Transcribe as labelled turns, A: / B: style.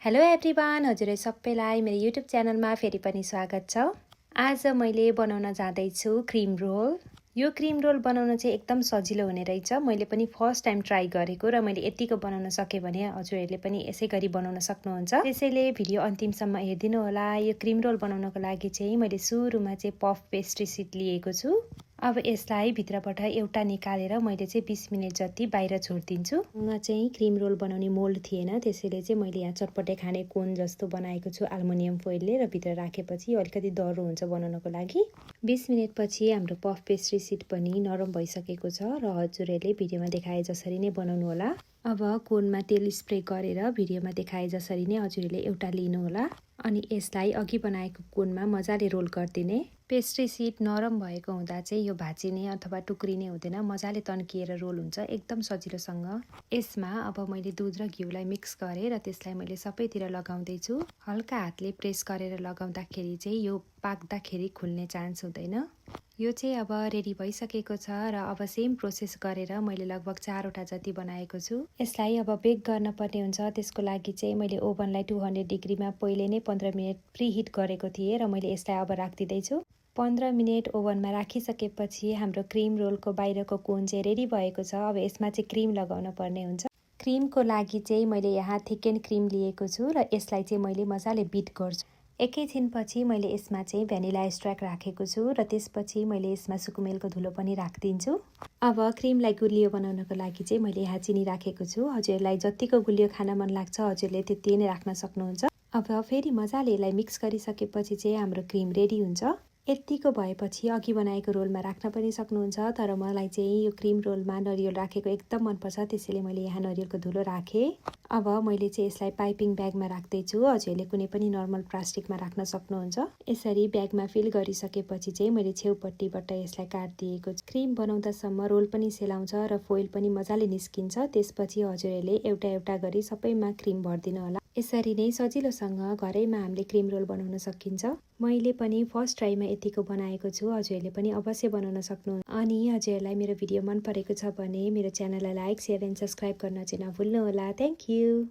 A: Hello everyone, हजुर सबैलाई मेरो युट्युब च्यानलमा फेरि पनि स्वागत छ। आज मैले बनाउन जाँदैछु क्रिम रोल। यो क्रिम रोल बनाउन चाहिँ एकदम सजिलो हुने रहेछ। मैले पनि फर्स्ट टाइम ट्राई गरेको र मैले यतिको बनाउन सकेँ भने हजुरहरूले पनि यसै गरी बनाउन सक्नुहुन्छ। त्यसैले भिडियो अन्तिमसम्म हेरिदिनु होला। यो क्रिम रोल बनाउनको लागि चाहिँ मैले सुरुमा चाहिँ पफ पेस्ट्री सिट लिएको छु। अब यसलाई भित्रबाट एउटा निकालेर मैले चाहिँ 20 मिनेट जति बाहिर छोडिदिन्छु। म चाहिँ क्रिम रोल बनाउने मोल्ड थिएन, त्यसैले चाहिँ मैले यहाँ चटपटे खाने कोन जस्तो बनाएको छु एल्युमिनियम फोइलले, र भित्र राखेपछि अलिकति डह्रो हुन्छ बनाउनको लागि। 20 मिनेट पछि हाम्रो पफ पेस्ट्री सिट पनि नरम भइसकेको छ र हजुरहरूले भिडियोमा देखाए जसरी नै बनाउनु होला। अब कोनमा तेल स्प्रे गरेर भिडियोमा देखाए जसरी नै हजुरहरूले एउटा लिनु होला अनि यसलाई अघि बनाएको कोनमा मजाले रोल गरिदिने। पेस्ट्री सिट नरम भएको हुँदा चाहिँ यो भाँचिने अथवा टुक्रिने हुँदैन, मजाले तन्किएर रोल हुन्छ एकदम सजिलोसँग। यसमा अब मैले दुध र घिउलाई मिक्स गरेँ र त्यसलाई मैले सबैतिर लगाउँदैछु। हल्का हातले प्रेस गरेर लगाउँदाखेरि चाहिँ यो पाक्दाखेरि खुल्ने चान्स हुँदैन। यो चाहिँ अब रेडी भइसकेको छ र अब सेम प्रोसेस गरेर मैले लगभग 4वटा जति बनाएको छु। यसलाई अब बेक गर्न पर्ने हुन्छ। त्यसको लागि चाहिँ मैले ओभनलाई 200 डिग्रीमा पहिले नै 15 मिनेट प्रिहिट गरेको थिएँ र मैले यसलाई अब राखिदिँदैछु। 15 मिनेट ओभनमा राखिसकेपछि हाम्रो क्रिम रोलको बाहिरको कोन चाहिँ रेडी भएको छ। अब यसमा चाहिँ क्रिम लगाउन पर्ने हुन्छ। क्रिमको लागि चाहिँ मैले यहाँ थिक एन्ड क्रिम लिएको छु र यसलाई चाहिँ मैले मजाले बिट गर्छु। एकैछिनपछि मैले यसमा चाहिँ भ्यानिला एक्स्ट्र्याक्ट राखेको छु र त्यसपछि मैले यसमा सुकुमेलको धुलो पनि राखिदिन्छु। अब क्रिमलाई गुलियो बनाउनको लागि चाहिँ मैले यहाँ चिनी राखेको छु। हजुरलाई जतिको गुलियो खान मन लाग्छ हजुरले त्यति नै राख्न सक्नुहुन्छ। अब फेरि मजाले यसलाई मिक्स गरिसकेपछि चाहिँ हाम्रो क्रिम रेडी हुन्छ। यतिको भएपछि अघि बनाएको रोलमा राख्न पनि सक्नुहुन्छ, तर मलाई चाहिँ यो क्रिम रोलमा नरिवल राखेको एकदम मनपर्छ, त्यसैले मैले यहाँ नरिवलको धुलो राखेँ। अब मैले चाहिँ यसलाई पाइपिङ ब्यागमा राख्दैछु। हजुरले कुनै पनि नर्मल प्लास्टिकमा राख्न सक्नुहुन्छ। यसरी ब्यागमा फिल गरिसकेपछि चाहिँ मैले छेउपट्टिबाट यसलाई काटिदिएको छु। क्रिम बनाउँदासम्म रोल पनि सेलाउँछ र फोइल पनि मजाले निस्किन्छ। त्यसपछि हजुरहरूले एउटा एउटा गरी सबैमा क्रिम भरिदिनु होला। यसरी नै सजिलोसँग घरैमा हामीले क्रिम रोल बनाउन सकिन्छ। मैले पनि फर्स्ट ट्राईमा यतिको बनाएको छु। हजुरहरूले पनि अवश्य बनाउन सक्नुहुन्छ। अनि हजुरहरूलाई मेरो भिडियो मन परेको छ भने मेरो च्यानललाई लाइक, सेयर एन्ड सब्सक्राइब गर्न चाहिँ नभुल्नु होला। Thank you.